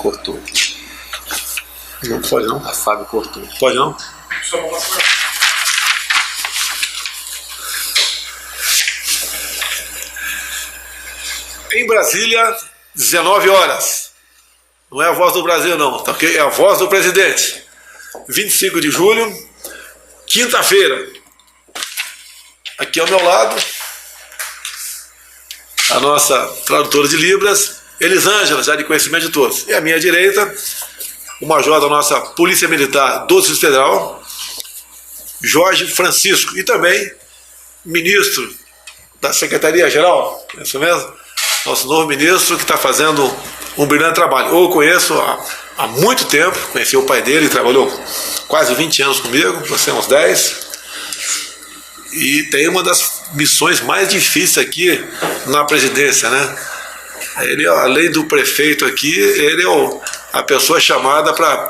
cortou. Não pode não. A Fábio cortou. Pode não? Em Brasília, 19 horas. Não é a voz do Brasil não, tá ok? É a voz do presidente. 25 de julho, quinta-feira. Aqui ao meu lado, a nossa tradutora de Libras, Elisângela, já de conhecimento de todos. E à minha direita, o major da nossa Polícia Militar do Distrito Federal, Jorge Francisco, e também ministro da Secretaria-Geral, é isso mesmo? Nosso novo ministro que está fazendo um brilhante trabalho. Eu o conheço há muito tempo, conheci o pai dele, trabalhou quase 20 anos comigo, você uns 10, e tem uma das missões mais difíceis aqui na presidência, né? Ele, além do prefeito aqui, ele é a pessoa chamada para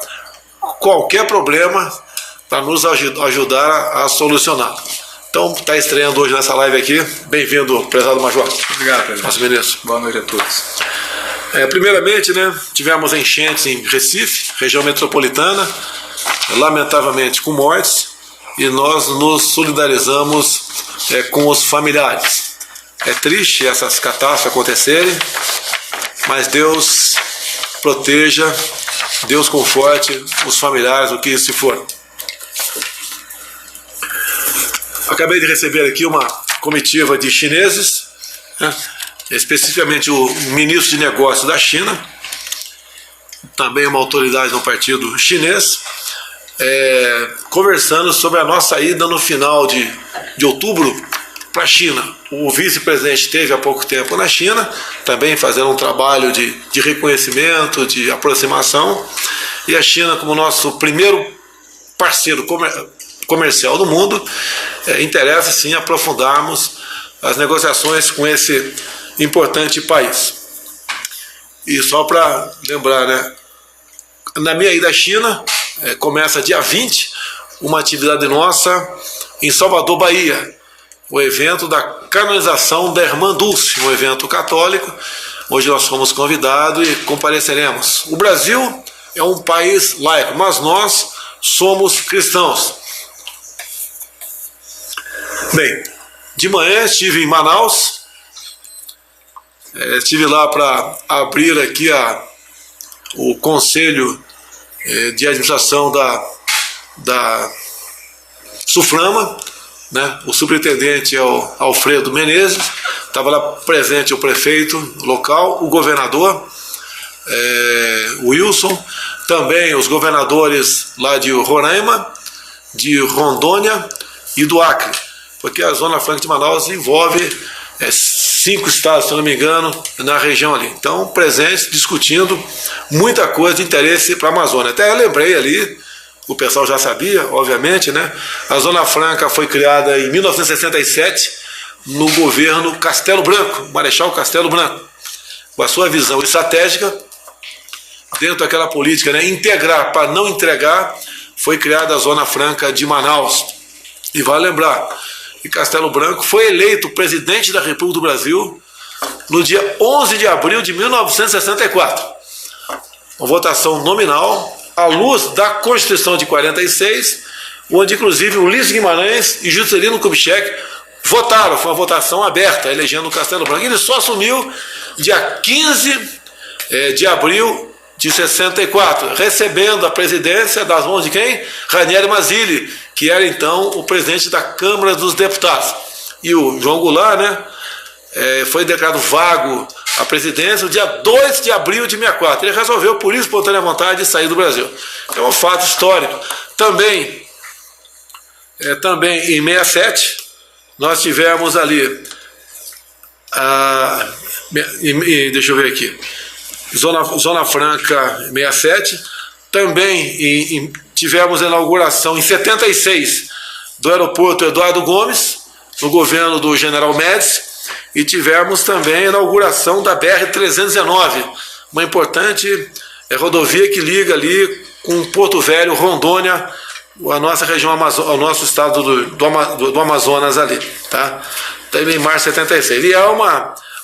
qualquer problema para nos ajudar a solucionar. Então, está estreando hoje nessa live aqui. Bem-vindo, prezado Major. Obrigado, presidente. Nosso ministro. Boa noite a todos. Primeiramente, né, tivemos enchentes em Recife, região metropolitana, lamentavelmente com mortes, e nós nos solidarizamos com os familiares. É triste essas catástrofes acontecerem, mas Deus proteja, Deus conforte os familiares, o que se for. Acabei de receber aqui uma comitiva de chineses, né, especificamente o ministro de Negócios da China, também uma autoridade no partido chinês, conversando sobre a nossa ida no final de outubro para a China. O vice-presidente esteve há pouco tempo na China, também fazendo um trabalho de reconhecimento, de aproximação, e a China, como nosso primeiro parceiro comercial do mundo, interessa sim aprofundarmos as negociações com esse importante país. E só para lembrar, né, na minha ida à China, começa dia 20, uma atividade nossa em Salvador, Bahia, o evento da canonização da Irmã Dulce, um evento católico. Hoje nós fomos convidados e compareceremos. O Brasil é um país laico, mas nós somos cristãos. Bem, de manhã estive em Manaus, estive lá para abrir aqui o Conselho de Administração da Suframa, né? O superintendente é o Alfredo Menezes, estava lá presente o prefeito local, o governador, o Wilson, também os governadores lá de Roraima, de Rondônia e do Acre, porque a Zona Franca de Manaus envolve 5 estados, se não me engano, na região ali. Então, presentes, discutindo muita coisa de interesse para a Amazônia. Até eu lembrei ali, o pessoal já sabia, obviamente, né? A Zona Franca foi criada em 1967, no governo Castelo Branco, Marechal Castelo Branco. Com a sua visão estratégica, dentro daquela política, né, integrar para não entregar, foi criada a Zona Franca de Manaus. E vale lembrar que Castelo Branco foi eleito presidente da República do Brasil no dia 11 de abril de 1964. Uma votação nominal à luz da Constituição de 46, onde inclusive Ulisses Guimarães e Juscelino Kubitschek votaram. Foi uma votação aberta, elegendo Castelo Branco. Ele só assumiu dia 15 de abril de 64, recebendo a presidência das mãos de quem? Ranieri Mazzilli, que era então o presidente da Câmara dos Deputados. E o João Goulart, né, foi declarado vago a presidência no dia 2 de abril de 64. Ele resolveu, por isso, espontânea vontade, sair do Brasil. É um fato histórico. Também em 67, nós tivemos ali, deixa eu ver aqui, Zona Franca 67, também tivemos a inauguração em 76 do aeroporto Eduardo Gomes, no governo do General Médici, e tivemos também a inauguração da BR-319, uma importante rodovia que liga ali com Porto Velho, Rondônia, a nossa região, o nosso estado do Amazonas ali, tá? Também em março de 76. E é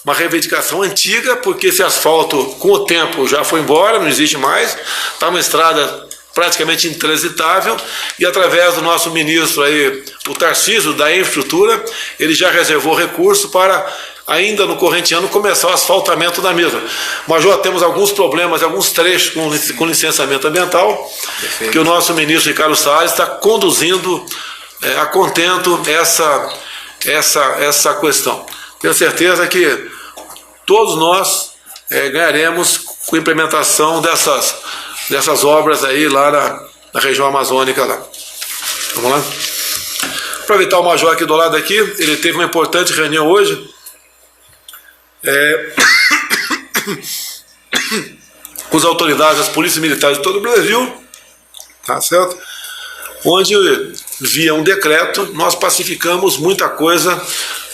uma reivindicação antiga, porque esse asfalto, com o tempo, já foi embora, não existe mais, está uma estrada praticamente intransitável, e através do nosso ministro aí, o Tarcísio, da infraestrutura, ele já reservou recurso para, ainda no corrente ano, começar o asfaltamento da mesma. Mas já temos alguns problemas, alguns trechos com licenciamento ambiental, que o nosso ministro Ricardo Salles está conduzindo a contento essa questão. Tenho certeza que todos nós ganharemos com a implementação dessas obras aí lá na região amazônica lá. Vamos lá? Aproveitar o Major aqui do lado aqui, ele teve uma importante reunião hoje com as autoridades das polícias militares de todo o Brasil, tá certo? Onde, via um decreto, nós pacificamos muita coisa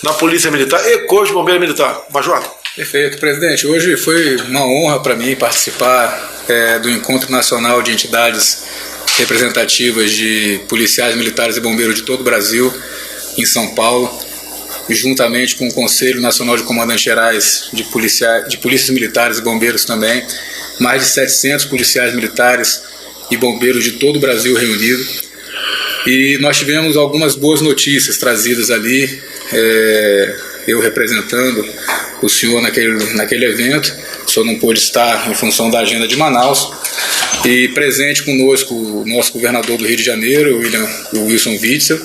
na Polícia Militar e Corpo de Bombeiro Militar. Major. Perfeito, presidente. Hoje foi uma honra para mim participar do Encontro Nacional de Entidades Representativas de Policiais Militares e Bombeiros de todo o Brasil, em São Paulo, juntamente com o Conselho Nacional de Comandantes Gerais de Polícias Militares e Bombeiros também, mais de 700 policiais militares e bombeiros de todo o Brasil reunido. E nós tivemos algumas boas notícias trazidas ali, eu representando o senhor naquele evento. O senhor não pôde estar em função da agenda de Manaus, e presente conosco o nosso governador do Rio de Janeiro, o Wilson Witzel,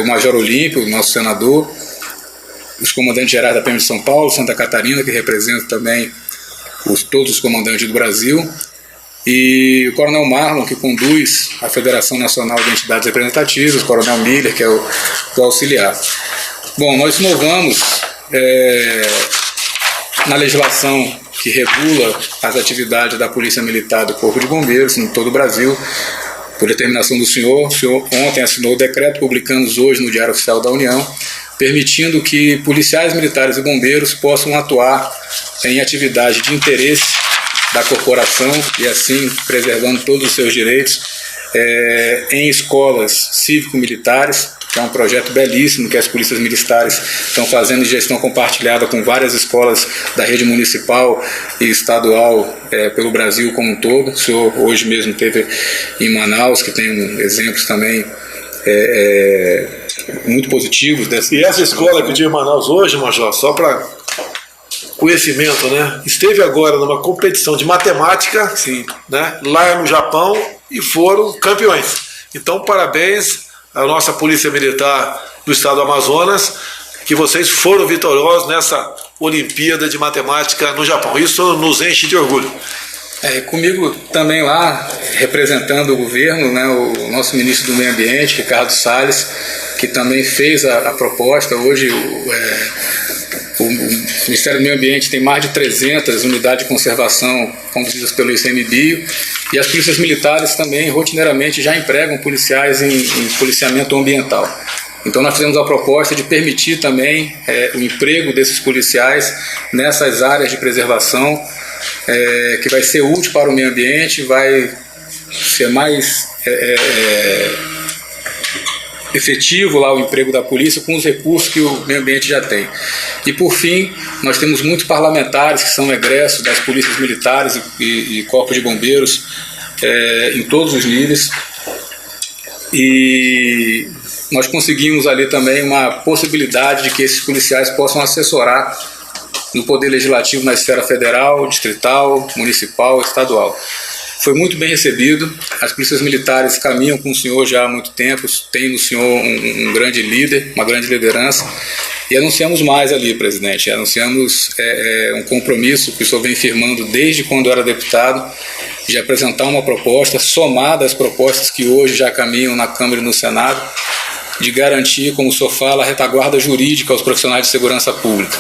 o Major Olímpio, o nosso senador, os comandantes gerais da PM de São Paulo, Santa Catarina, que representa também todos os comandantes do Brasil, e o Coronel Marlon, que conduz a Federação Nacional de Entidades Representativas, o Coronel Miller, que é o auxiliar. Bom, nós inovamos na legislação que regula as atividades da Polícia Militar do Corpo de Bombeiros em todo o Brasil, por determinação do senhor. O senhor ontem assinou o decreto, publicamos hoje no Diário Oficial da União, permitindo que policiais militares e bombeiros possam atuar em atividade de interesse da corporação e assim preservando todos os seus direitos em escolas cívico-militares, que é um projeto belíssimo que as polícias militares estão fazendo em gestão compartilhada com várias escolas da rede municipal e estadual pelo Brasil como um todo. O senhor hoje mesmo esteve em Manaus, que tem exemplos também muito positivos dessa. E essa escola que eu tive em Manaus hoje, Major, só para conhecimento, né? Esteve agora numa competição de matemática, sim, né? Lá no Japão, e foram campeões. Então, parabéns à nossa Polícia Militar do Estado do Amazonas, que vocês foram vitoriosos nessa Olimpíada de Matemática no Japão. Isso nos enche de orgulho. Comigo também lá, representando o governo, né, o nosso ministro do Meio Ambiente, Ricardo Salles, que também fez a proposta. Hoje o Ministério do Meio Ambiente tem mais de 300 unidades de conservação conduzidas pelo ICMBio, e as polícias militares também rotineiramente já empregam policiais em policiamento ambiental. Então nós fizemos a proposta de permitir também o emprego desses policiais nessas áreas de preservação, que vai ser útil para o meio ambiente, vai ser mais efetivo lá o emprego da polícia com os recursos que o meio ambiente já tem. E por fim, nós temos muitos parlamentares que são egressos das polícias militares e corpos de bombeiros em todos os níveis, e nós conseguimos ali também uma possibilidade de que esses policiais possam assessorar no Poder Legislativo na esfera federal, distrital, municipal, estadual. Foi muito bem recebido. As polícias militares caminham com o senhor já há muito tempo, tem no senhor um grande líder, uma grande liderança, e anunciamos mais ali, presidente. Anunciamos um compromisso que o senhor vem firmando desde quando era deputado, de apresentar uma proposta somada às propostas que hoje já caminham na Câmara e no Senado, de garantir, como o senhor fala, a retaguarda jurídica aos profissionais de segurança pública.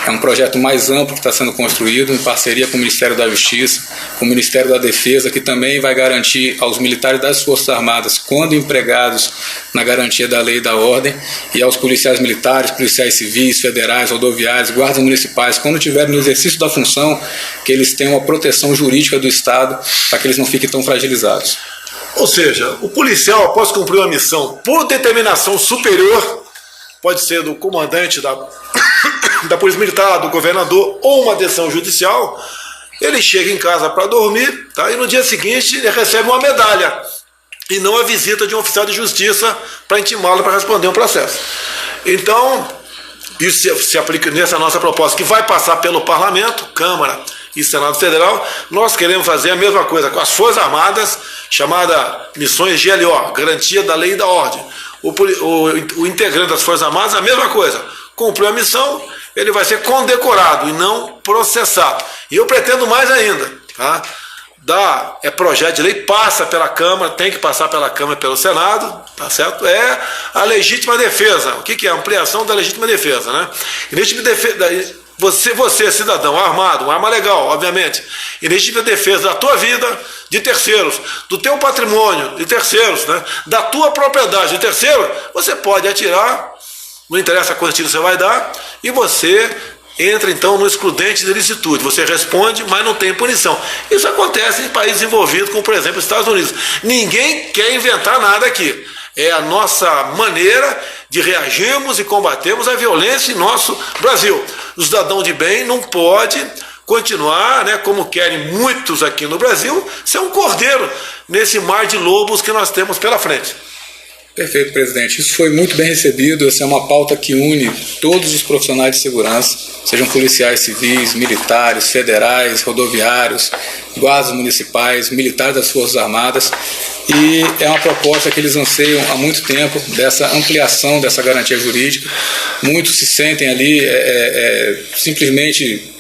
É um projeto mais amplo que está sendo construído em parceria com o Ministério da Justiça, com o Ministério da Defesa, que também vai garantir aos militares das Forças Armadas, quando empregados na garantia da lei e da ordem, e aos policiais militares, policiais civis, federais, rodoviários, guardas municipais, quando estiverem no exercício da função, que eles tenham a proteção jurídica do Estado para que eles não fiquem tão fragilizados. Ou seja, o policial, após cumprir uma missão por determinação superior, pode ser do comandante da da Polícia Militar, do governador ou uma decisão judicial, ele chega em casa para dormir, tá? E no dia seguinte ele recebe uma medalha e não a visita de um oficial de justiça para intimá-lo para responder um processo. Então, isso se aplica nessa nossa proposta, que vai passar pelo Parlamento, Câmara e Senado Federal. Nós queremos fazer a mesma coisa com as Forças Armadas, chamada Missões GLO, Garantia da Lei e da Ordem. O integrante das Forças Armadas, a mesma coisa. Cumpriu a missão, ele vai ser condecorado e não processado. E eu pretendo mais ainda, tá? Projeto de lei, passa pela Câmara, tem que passar pela Câmara e pelo Senado, tá certo? É a legítima defesa. O que é? Ampliação da legítima defesa, né? E legítima defesa, você, cidadão armado, uma arma legal, obviamente, e legítima defesa da tua vida, de terceiros, do teu patrimônio, de terceiros, né? Da tua propriedade, de terceiro, você pode atirar, não interessa quantos tiros você vai dar, e você entra então no excludente de ilicitude. Você responde, mas não tem punição. Isso acontece em países envolvidos, como por exemplo os Estados Unidos. Ninguém quer inventar nada aqui. É a nossa maneira de reagirmos e combatermos a violência em nosso Brasil. O cidadão de bem não pode continuar, né, como querem muitos aqui no Brasil, ser um cordeiro nesse mar de lobos que nós temos pela frente. Perfeito, presidente. Isso foi muito bem recebido. Essa é uma pauta que une todos os profissionais de segurança, sejam policiais civis, militares, federais, rodoviários, guardas municipais, militares das Forças Armadas. E é uma proposta que eles anseiam há muito tempo, dessa ampliação dessa garantia jurídica. Muitos se sentem ali simplesmente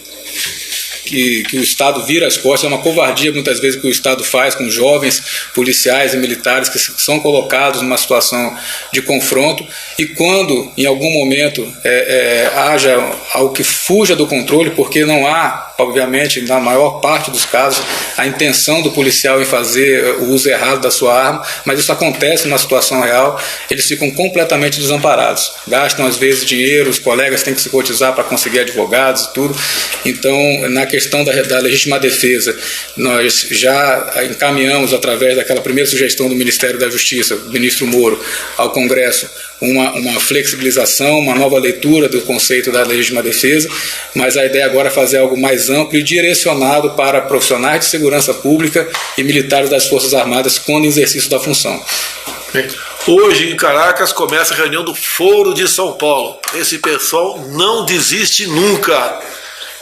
que o Estado vira as costas. É uma covardia muitas vezes que o Estado faz com jovens policiais e militares que são colocados numa situação de confronto, e quando em algum momento haja algo que fuja do controle, porque não há, obviamente, na maior parte dos casos, a intenção do policial em fazer o uso errado da sua arma, mas isso acontece numa situação real, eles ficam completamente desamparados, gastam às vezes dinheiro, os colegas têm que se cotizar para conseguir advogados e tudo. Então, na questão da legítima defesa, nós já encaminhamos, através daquela primeira sugestão do Ministério da Justiça, do ministro Moro, ao Congresso, uma flexibilização, uma nova leitura do conceito da legítima defesa, mas a ideia agora é fazer algo mais amplo e direcionado para profissionais de segurança pública e militares das Forças Armadas quando em exercício da função. Hoje, em Caracas, começa a reunião do Foro de São Paulo. Esse pessoal não desiste nunca.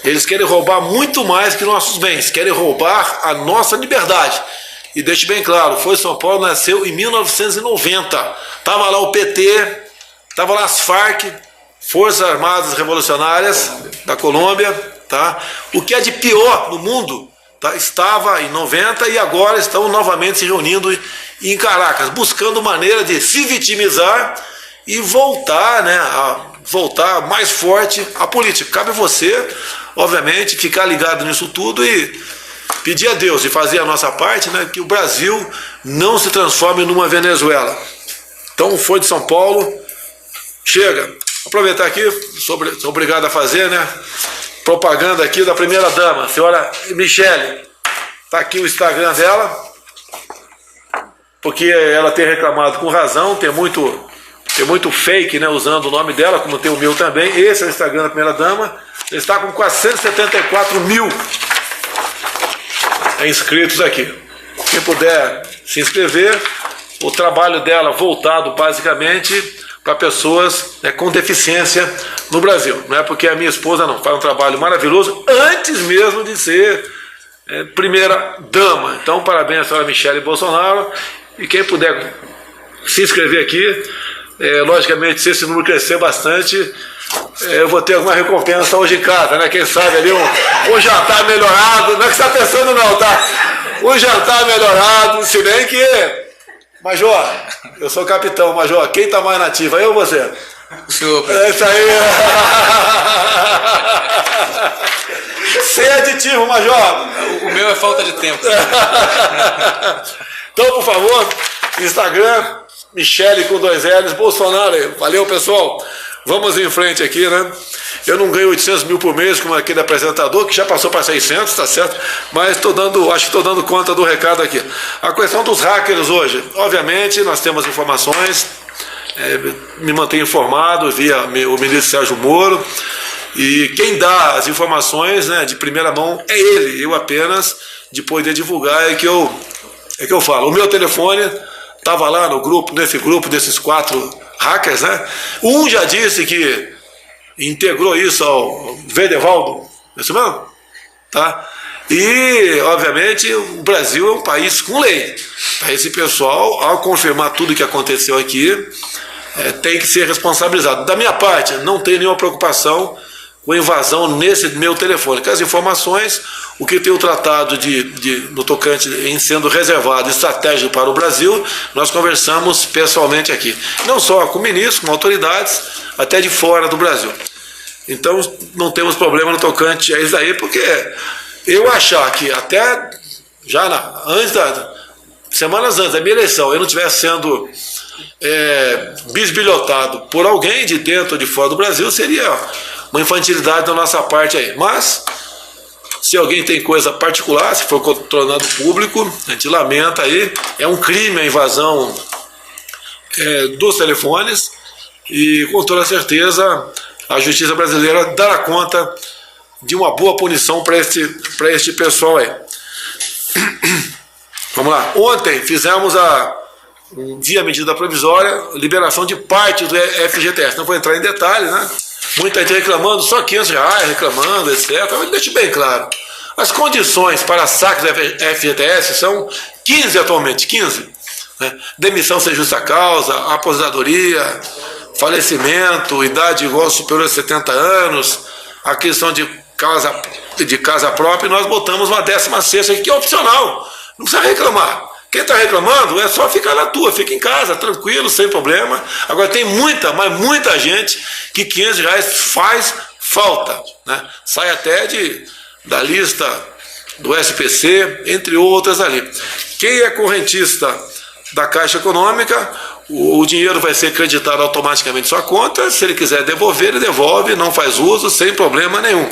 Eles querem roubar muito mais que nossos bens, querem roubar a nossa liberdade. E deixe bem claro, o Foro de São Paulo nasceu em 1990. Estava lá o PT, estava lá as Farc, Forças Armadas Revolucionárias da Colômbia, tá? O que é de pior no mundo, tá? Estava em 90 e agora estão novamente se reunindo em Caracas, buscando maneira de se vitimizar e voltar, né, voltar mais forte à política. Cabe a você, obviamente, ficar ligado nisso tudo e pedir a Deus e fazer a nossa parte, né, que o Brasil não se transforme numa Venezuela. Então, foi de São Paulo, chega. Aproveitar aqui, sou obrigado a fazer, né, propaganda aqui da primeira-dama, a senhora Michele. Está aqui o Instagram dela, porque ela tem reclamado com razão, tem muito fake, né, usando o nome dela, como tem o meu também. Esse é o Instagram da primeira-dama. Ele está com 474 mil inscritos aqui. Quem puder se inscrever, o trabalho dela voltado basicamente para pessoas, né, com deficiência no Brasil. Não é porque a minha esposa não faz um trabalho maravilhoso antes mesmo de ser primeira-dama. Então, parabéns à senhora Michele Bolsonaro. E quem puder se inscrever aqui, logicamente, se esse número crescer bastante, eu vou ter alguma recompensa hoje em casa, né? Quem sabe ali um jantar melhorado. Não é que você está pensando não, tá? Um jantar melhorado, se bem que... Major, eu sou capitão, Major. Quem está mais nativa, eu ou você? O senhor... É isso aí. Sem aditivo, Major. O meu é falta de tempo. Então, por favor, Instagram, Michele com 2 L's, Bolsonaro. Valeu, pessoal. Vamos em frente aqui, né? Eu não ganho 800 mil por mês como aquele apresentador, que já passou para 600, tá certo? Mas acho que estou dando conta do recado aqui. A questão dos hackers hoje. Obviamente, nós temos informações, me mantenho informado via o ministro Sérgio Moro, E quem dá as informações, né, de primeira mão é ele. Eu apenas, de poder divulgar, é que eu falo. O meu telefone estava lá no grupo, nesse grupo desses 4 hackers, né? Um já disse que integrou isso ao Vedevaldo, é isso mesmo? Tá? E, obviamente, o Brasil é um país com lei. Esse pessoal, ao confirmar tudo que aconteceu aqui, tem que ser responsabilizado. Da minha parte, não tenho nenhuma preocupação com invasão nesse meu telefone. Que as informações, o que tem o tratado no tocante em sendo reservado estratégico para o Brasil, nós conversamos pessoalmente aqui. Não só com ministros, com autoridades, até de fora do Brasil. Então, não temos problema no tocante a isso daí, porque eu achar que até já semanas antes da minha eleição, eu não estivesse sendo bisbilhotado por alguém de dentro ou de fora do Brasil, seria uma infantilidade da nossa parte aí. Mas, se alguém tem coisa particular, se for tornado público, a gente lamenta aí, é um crime a invasão dos telefones, e com toda certeza a justiça brasileira dará conta de uma boa punição para este pessoal aí. Vamos lá. Ontem fizemos via medida provisória, liberação de parte do FGTS. Não vou entrar em detalhes, né? Muita gente reclamando, só R$500, reclamando, etc. Mas deixe bem claro. As condições para saque do FGTS são 15 atualmente, 15. Né? Demissão sem justa causa, aposentadoria, falecimento, idade igual ou superior a 70 anos, a questão de casa própria, e nós botamos uma 16ª aqui, que é opcional. Não precisa reclamar. Quem está reclamando é só ficar na tua, fica em casa, tranquilo, sem problema. Agora tem muita gente que R$500 faz falta, né? Sai até da lista do SPC, entre outras ali. Quem é correntista da Caixa Econômica, o dinheiro vai ser creditado automaticamente em sua conta. Se ele quiser devolver, ele devolve, não faz uso, sem problema nenhum.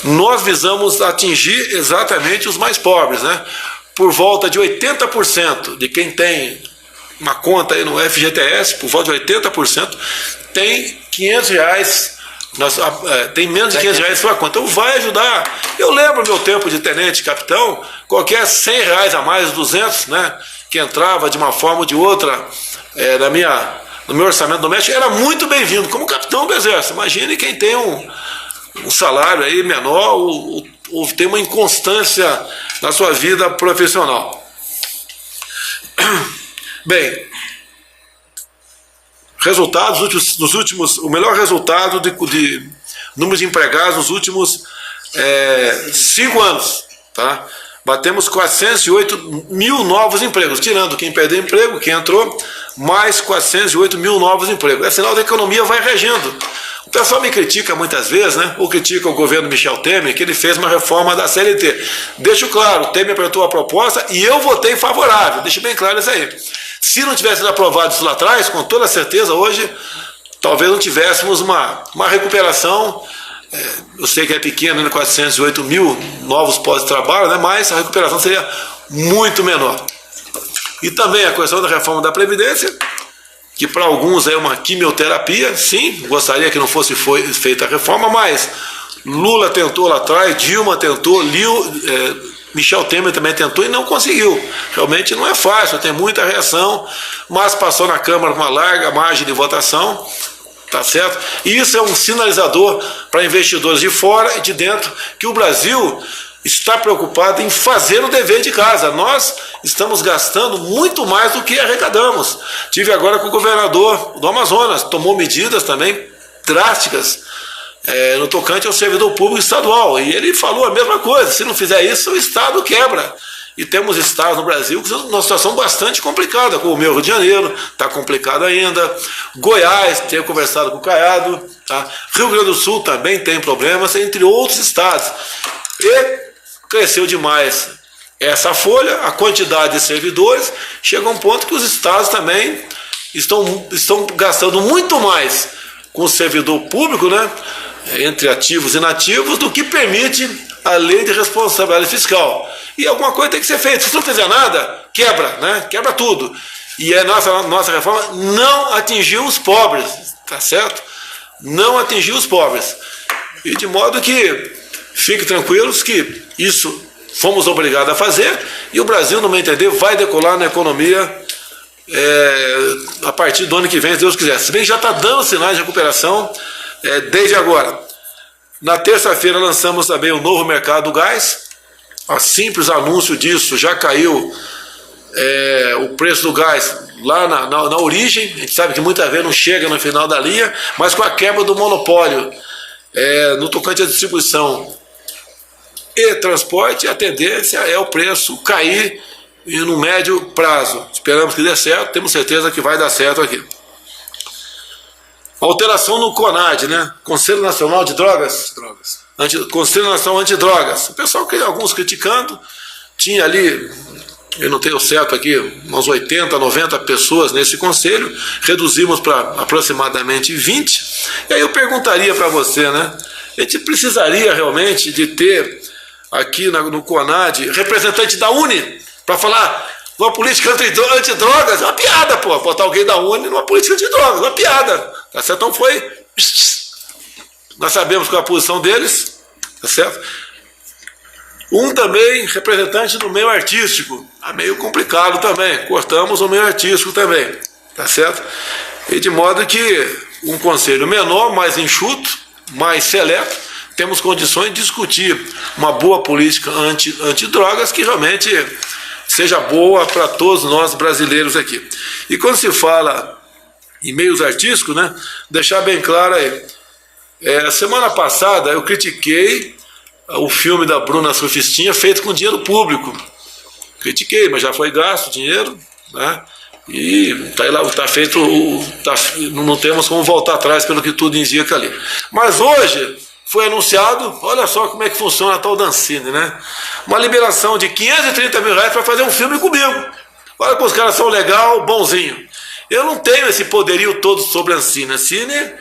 Nós visamos atingir exatamente os mais pobres, né? Por volta de 80% de quem tem uma conta aí no FGTS, por volta de 80%, tem R$500, tem menos de R$500 em sua conta. Então vai ajudar. Eu lembro meu tempo de tenente capitão, qualquer R$100 a mais, 200, né, que entrava de uma forma ou de outra no meu orçamento doméstico, era muito bem-vindo, como capitão do Exército. Imagine quem tem um salário aí menor, ou tem uma inconstância na sua vida profissional. Bem, resultados nos últimos, o melhor resultado de número de empregados nos últimos 5 anos, tá? Batemos 408 mil novos empregos, tirando quem perdeu emprego, quem entrou, mais 408 mil novos empregos. É sinal da economia vai regendo. O pessoal me critica muitas vezes, né? Ou critica o governo Michel Temer, que ele fez uma reforma da CLT. Deixo claro, o Temer apresentou a proposta e eu votei favorável, deixo bem claro isso aí. Se não tivesse sido aprovado isso lá atrás, com toda certeza, hoje, talvez não tivéssemos uma recuperação. Eu sei que é pequeno, né, 408 mil novos postos de trabalho, né, mas a recuperação seria muito menor. E também a questão da reforma da Previdência, que para alguns é uma quimioterapia. Sim, gostaria que não fosse feita a reforma, mas Lula tentou lá atrás, Dilma tentou, Michel Temer também tentou e não conseguiu. Realmente não é fácil, tem muita reação, mas passou na Câmara com uma larga margem de votação. Tá certo? E isso é um sinalizador para investidores de fora e de dentro que o Brasil está preocupado em fazer o dever de casa. Nós estamos gastando muito mais do que arrecadamos. Tive agora com o governador do Amazonas, tomou medidas também drásticas no tocante ao servidor público estadual. E ele falou a mesma coisa: se não fizer isso, o Estado quebra. E temos estados no Brasil que estão numa situação bastante complicada, como o meu Rio de Janeiro, está complicado ainda. Goiás, tenho conversado com o Caiado, tá? Rio Grande do Sul também tem problemas, entre outros estados. E cresceu demais essa folha, a quantidade de servidores, chega a um ponto que os estados também estão gastando muito mais com o servidor público, né, entre ativos e inativos, do que permite a lei de responsabilidade fiscal. E alguma coisa tem que ser feita. Se não fizer nada, quebra, né? Quebra tudo. E a nossa reforma não atingiu os pobres, tá certo? Não atingiu os pobres. E de modo que fiquem tranquilos que isso fomos obrigados a fazer e o Brasil, no meu entender, vai decolar na economia a partir do ano que vem, se Deus quiser. Se bem que já está dando sinais de recuperação desde agora. Na terça-feira lançamos também o novo mercado do gás. A simples anúncio disso já caiu o preço do gás lá na origem. A gente sabe que muitas vezes não chega no final da linha, mas com a quebra do monopólio no tocante à distribuição e transporte, a tendência é o preço cair no médio prazo. Esperamos que dê certo, temos certeza que vai dar certo aqui. Alteração no CONAD, né? Conselho Nacional de Drogas. Conselho Nacional Antidrogas. O pessoal, alguns criticando, tinha ali, eu não tenho certo aqui, umas 80, 90 pessoas nesse conselho, reduzimos para aproximadamente 20. E aí eu perguntaria para você, né? A gente precisaria realmente de ter aqui no CONAD representante da UNE para falar uma política antidrogas? É uma piada, pô, botar alguém da UNE numa política antidrogas, uma piada, tá certo? Então foi, nós sabemos qual é a posição deles, tá certo? Também representante do meio artístico, meio complicado também, cortamos o meio artístico também, tá certo? E de modo que um conselho menor, mais enxuto, mais seleto, temos condições de discutir uma boa política antidrogas que realmente seja boa para todos nós brasileiros aqui. E quando se fala em meios artísticos, né, deixar bem claro aí, semana passada eu critiquei o filme da Bruna Surfistinha feito com dinheiro público. Critiquei, mas já foi gasto o dinheiro, né? E tá feito, não temos como voltar atrás pelo que tudo indica ali. Mas hoje foi anunciado, olha só como é que funciona a tal da Ancine, né? Uma liberação de R$530 mil para fazer um filme comigo. Olha como os caras são legal, bonzinho. Eu não tenho esse poderio todo sobre a Ancine. A Ancine,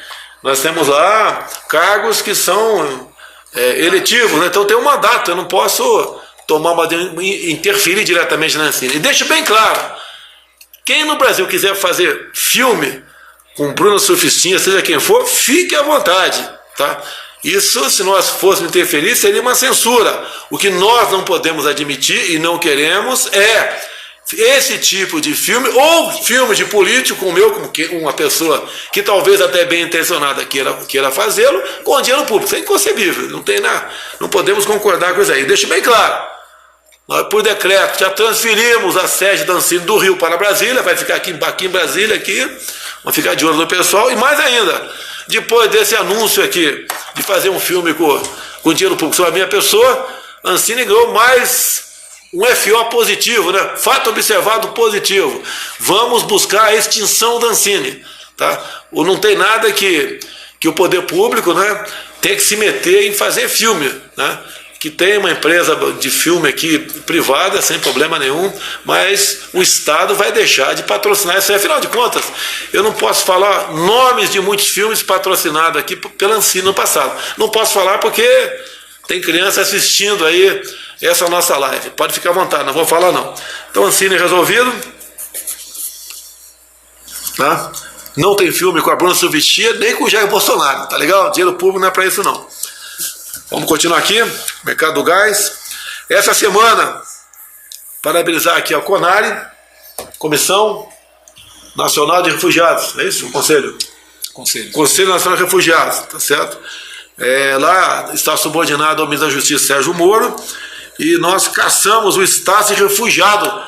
nós temos lá cargos que são eletivos, né? Então tem um mandato, eu não posso interferir diretamente na Ancine. E deixo bem claro, quem no Brasil quiser fazer filme com Bruna Surfistinha, seja quem for, fique à vontade, tá? Isso, se nós fôssemos interferir, seria uma censura. O que nós não podemos admitir e não queremos é esse tipo de filme, ou filme de político, como uma pessoa que talvez até bem intencionada queira fazê-lo, com dinheiro público. Isso é inconcebível, não podemos concordar com isso aí. Deixo bem claro, nós, por decreto, já transferimos a sede da Ancine do Rio para Brasília, vai ficar aqui em Brasília, vamos ficar de olho no pessoal, e mais ainda, depois desse anúncio aqui, de fazer um filme com dinheiro público sobre a minha pessoa, a Ancine ganhou mais um FO positivo, né? Fato observado positivo. Vamos buscar a extinção da Ancine, tá? Ou não tem nada que o poder público, né, tem que se meter em fazer filme, né? Que tem uma empresa de filme aqui privada, sem problema nenhum, mas o Estado vai deixar de patrocinar isso aí. Afinal de contas, eu não posso falar nomes de muitos filmes patrocinados aqui pela Ancine no passado. Não posso falar porque tem criança assistindo aí essa nossa live. Pode ficar à vontade, não vou falar não. Então, Ancine resolvido. Tá? Não tem filme com a Bruna Surfistinha, nem com o Jair Bolsonaro, tá legal? Dinheiro público não é para isso não. Vamos continuar aqui, mercado do gás. Essa semana, parabenizar aqui a CONARE, Comissão Nacional de Refugiados, é isso? Conselho Nacional de Refugiados, tá certo? Lá está subordinado ao ministro da Justiça, Sérgio Moro, e nós caçamos o status de refugiado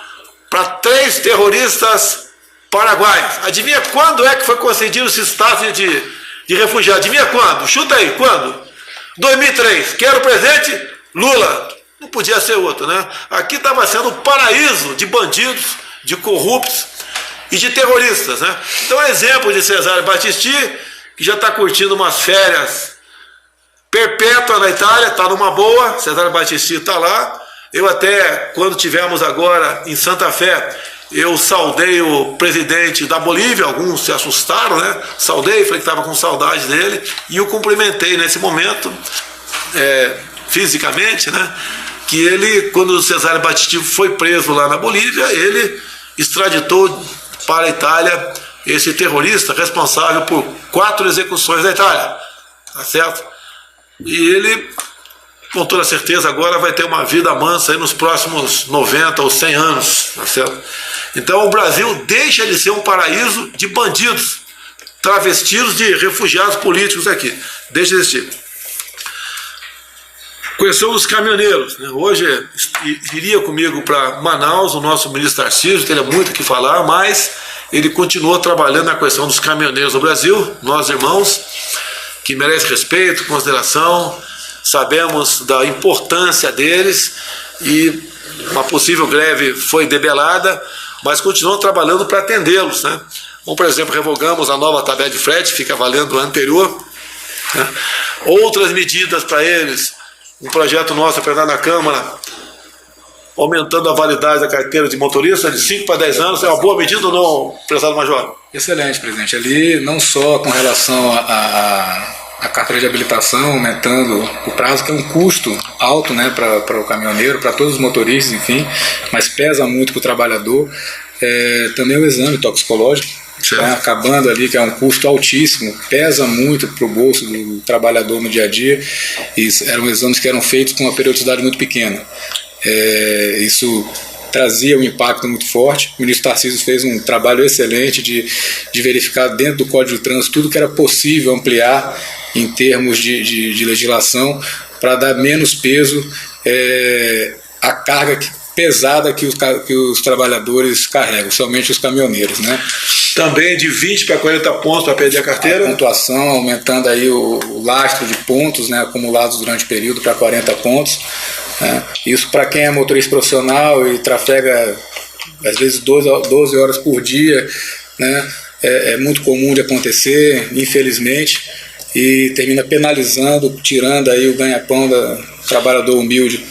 para 3 terroristas paraguaios. Adivinha quando é que foi concedido esse status de refugiado? Adivinha quando? Chuta aí, quando? 2003. Quero presente? Lula. Não podia ser outro, né? Aqui estava sendo um paraíso de bandidos, de corruptos e de terroristas, né? Então, exemplo de Cesare Battisti, que já está curtindo umas férias perpétua na Itália, está numa boa. Cesare Battisti está lá. Eu até, quando tivemos agora em Santa Fé, eu saudei o presidente da Bolívia, alguns se assustaram, né? Saudei, falei que estava com saudade dele, e o cumprimentei nesse momento, fisicamente, né? Que ele, quando o Cesare Battisti foi preso lá na Bolívia, ele extraditou para a Itália esse terrorista responsável por 4 execuções da Itália, tá certo? E ele, com toda certeza, agora vai ter uma vida mansa aí nos próximos 90 ou 100 anos, tá certo? Então o Brasil deixa de ser um paraíso de bandidos, travestidos de refugiados políticos aqui. Deixa de existir. Questão dos caminhoneiros, né? Hoje iria comigo para Manaus o nosso ministro Tarcísio, teria muito o que falar, mas ele continua trabalhando na questão dos caminhoneiros no Brasil, nós irmãos, que merecem respeito, consideração, sabemos da importância deles e uma possível greve foi debelada, mas continuam trabalhando para atendê-los, né? Como, por exemplo, revogamos a nova tabela de frete, fica valendo o anterior, né? Outras medidas para eles, um projeto nosso apresentado na Câmara, aumentando a validade da carteira de motorista de 5 para 10 anos, é uma boa medida ou não, prezado Major? Excelente, presidente. Ali, não só com relação a carteira de habilitação, aumentando o prazo, que é um custo alto, né, para o caminhoneiro, para todos os motoristas, enfim, mas pesa muito para o trabalhador. Também o exame toxicológico, né, acabando ali, que é um custo altíssimo, pesa muito para o bolso do trabalhador no dia a dia, e eram exames que eram feitos com uma periodicidade muito pequena. Isso trazia um impacto muito forte. O ministro Tarcísio fez um trabalho excelente de verificar dentro do Código de Trânsito tudo que era possível ampliar em termos de legislação para dar menos peso à carga pesada que os trabalhadores carregam, somente os caminhoneiros, né? Também de 20 para 40 pontos para perder a carteira. A pontuação, aumentando aí o lastro de pontos, né, acumulados durante o período para 40 pontos. Isso para quem é motorista profissional e trafega às vezes 12 horas por dia, né, é muito comum de acontecer, infelizmente, e termina penalizando, tirando aí o ganha-pão do trabalhador humilde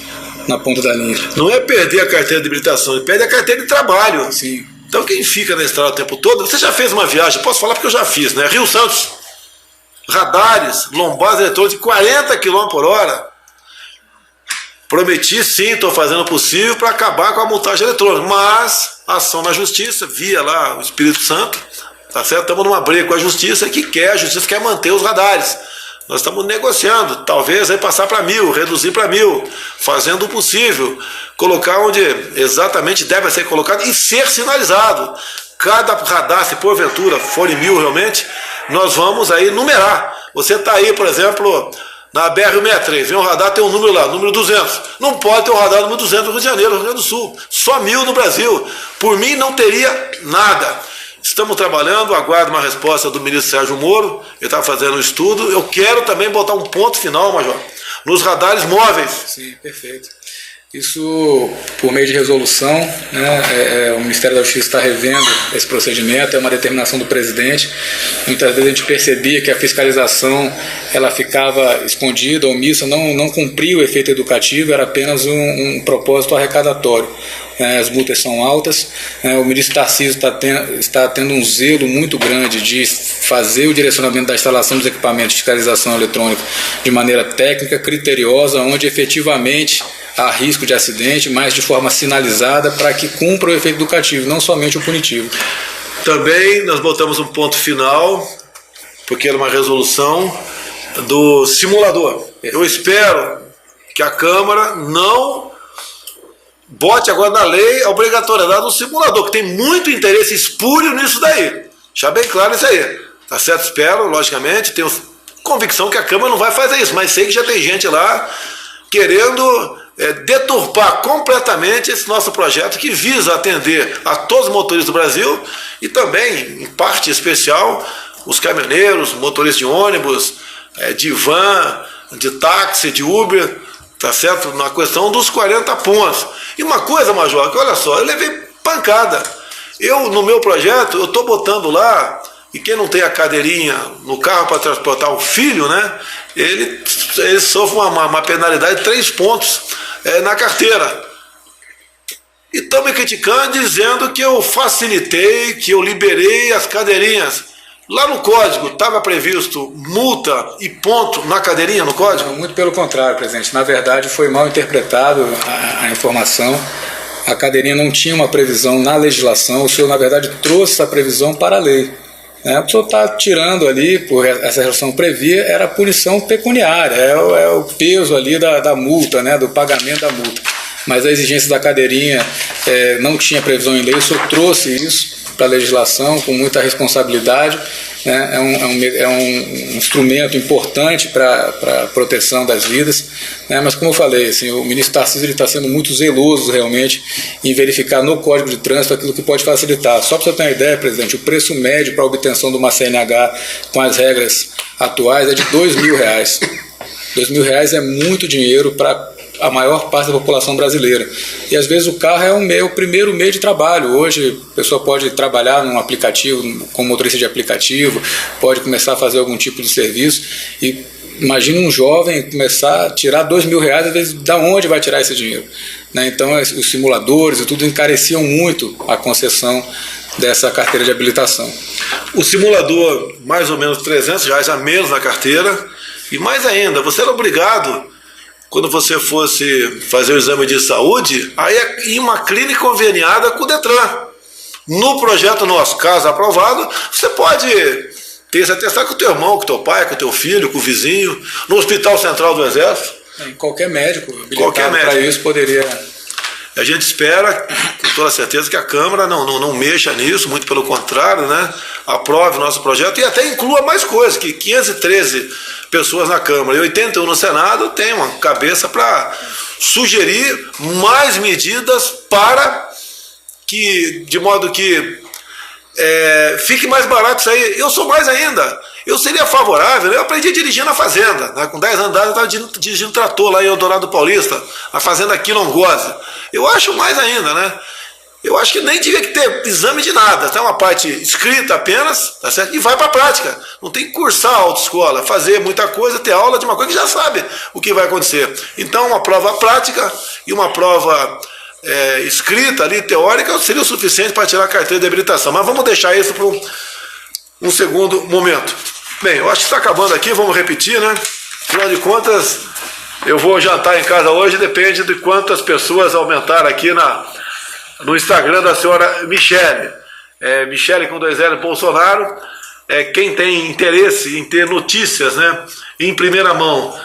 na ponta da linha. Não é perder a carteira de habilitação, é perder a carteira de trabalho. Sim. Então quem fica na estrada o tempo todo, você já fez uma viagem, posso falar porque eu já fiz, né? Rio Santos, radares, lombadas eletrônicos de 40 km por hora. Prometi sim, estou fazendo o possível para acabar com a multagem eletrônica, mas ação na justiça, via lá o Espírito Santo, tá certo? Estamos numa briga com a justiça a justiça quer manter os radares. Nós estamos negociando, talvez aí passar para 1.000, reduzir para 1.000, fazendo o possível, colocar onde exatamente deve ser colocado e ser sinalizado. Cada radar, se porventura for em 1.000 realmente, nós vamos aí numerar. Você está aí, por exemplo, na BR-163, vem um radar, tem um número lá, número 200. Não pode ter um radar número 200 no Rio de Janeiro, no Rio Grande do Sul. Só 1.000 no Brasil. Por mim não teria nada. Estamos trabalhando, aguardo uma resposta do ministro Sérgio Moro, ele está fazendo um estudo. Eu quero também botar um ponto final, Major, nos radares móveis. Sim, perfeito. Isso, por meio de resolução, né, o Ministério da Justiça está revendo esse procedimento, é uma determinação do presidente. Muitas vezes a gente percebia que a fiscalização ela ficava escondida, omissa, não cumpria o efeito educativo, era apenas um propósito arrecadatório. As multas são altas, o ministro Tarcísio está tendo um zelo muito grande de fazer o direcionamento da instalação dos equipamentos de fiscalização eletrônica de maneira técnica, criteriosa, onde efetivamente há risco de acidente, mas de forma sinalizada para que cumpra o efeito educativo, não somente o punitivo. Também nós botamos um ponto final, porque era uma resolução do simulador. Eu espero que a Câmara não bote agora na lei a obrigatoriedade do simulador, que tem muito interesse espúrio nisso daí. Já bem claro isso aí. Tá certo? Espero, logicamente, tenho convicção que a Câmara não vai fazer isso, mas sei que já tem gente lá querendo deturpar completamente esse nosso projeto que visa atender a todos os motoristas do Brasil e também, em parte especial, os caminhoneiros, motoristas de ônibus, de van, de táxi, de Uber, tá certo? Na questão dos 40 pontos. E uma coisa, Major, que olha só, eu levei pancada. No meu projeto, eu estou botando lá, e quem não tem a cadeirinha no carro para transportar o filho, né, ele sofre uma penalidade de 3 pontos na carteira. E estão me criticando, dizendo que eu facilitei, que eu liberei as cadeirinhas. Lá no código estava previsto multa e ponto na cadeirinha no código? Não, muito pelo contrário, presidente. Na verdade, foi mal interpretado a informação. A cadeirinha não tinha uma previsão na legislação. O senhor, na verdade, trouxe essa previsão para a lei. A pessoa está tirando ali, por essa relação previa, era a punição pecuniária, é o peso ali da multa, né, do pagamento da multa. Mas a exigência da cadeirinha não tinha previsão em lei, só trouxe isso para a legislação com muita responsabilidade, né? É um instrumento importante para a proteção das vidas, né? Mas como eu falei, assim, o ministro Tarcísio está sendo muito zeloso realmente em verificar no Código de Trânsito aquilo que pode facilitar. Só para você ter uma ideia, presidente, o preço médio para a obtenção de uma CNH com as regras atuais é de R$2.000. R$2.000 é muito dinheiro para a maior parte da população brasileira. E às vezes o carro é o primeiro meio de trabalho. Hoje a pessoa pode trabalhar num aplicativo, como motorista de aplicativo, pode começar a fazer algum tipo de serviço. E imagina um jovem começar a tirar R$2.000, às vezes, da onde vai tirar esse dinheiro? Né? Então os simuladores e tudo encareciam muito a concessão dessa carteira de habilitação. O simulador, mais ou menos R$300 a menos na carteira. E mais ainda, você era obrigado, quando você fosse fazer o exame de saúde, aí ir em uma clínica conveniada com o Detran. No projeto nosso, caso aprovado, você pode ter esse atestado com o teu irmão, com o teu pai, com o teu filho, com o vizinho, no Hospital Central do Exército. Qualquer médico habilitado para isso poderia. A gente espera, com toda certeza, que a Câmara não mexa nisso, muito pelo contrário, né? Aprove o nosso projeto e até inclua mais coisas, que 513 pessoas na Câmara e 81 no Senado tem uma cabeça para sugerir mais medidas para que, de modo que fique mais barato isso aí. Eu sou mais ainda. Eu seria favorável, eu aprendi a dirigir na fazenda, né? Com 10 anos eu estava dirigindo trator lá em Eldorado Paulista, a fazenda Quilongosa. Eu acho mais ainda, né? Eu acho que nem devia ter exame de nada, tem uma parte escrita apenas, tá certo? E vai para a prática. Não tem que cursar a autoescola, fazer muita coisa, ter aula de uma coisa que já sabe o que vai acontecer. Então, uma prova prática e uma prova escrita ali, teórica, seria o suficiente para tirar a carteira de habilitação. Mas vamos deixar isso para um segundo momento. Bem, eu acho que está acabando aqui, vamos repetir, né? Afinal de contas, eu vou jantar em casa hoje, depende de quantas pessoas aumentar aqui no Instagram da senhora Michele. Michele com 2L Bolsonaro. Quem tem interesse em ter notícias, né, em primeira mão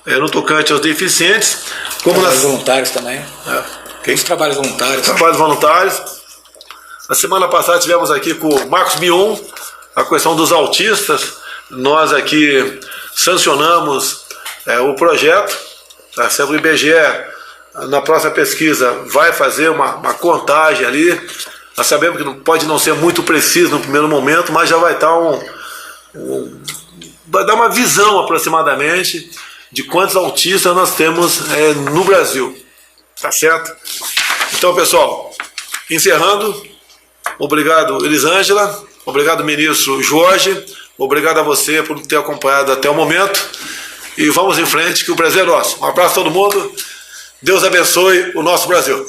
no tocante aos deficientes. Como trabalhos voluntários também. Os trabalhos voluntários. Trabalhos voluntários. Na semana passada tivemos aqui com o Marcos Mion a questão dos autistas. Nós aqui sancionamos o projeto. Tá certo? O IBGE, na próxima pesquisa, vai fazer uma contagem ali. Nós sabemos que pode não ser muito preciso no primeiro momento, mas já vai estar vai dar uma visão aproximadamente de quantos autistas nós temos no Brasil. Tá certo? Então, pessoal, encerrando, obrigado, Elisângela, obrigado, ministro Jorge, obrigado a você por ter acompanhado até o momento. E vamos em frente, que o Brasil é nosso. Um abraço a todo mundo. Deus abençoe o nosso Brasil.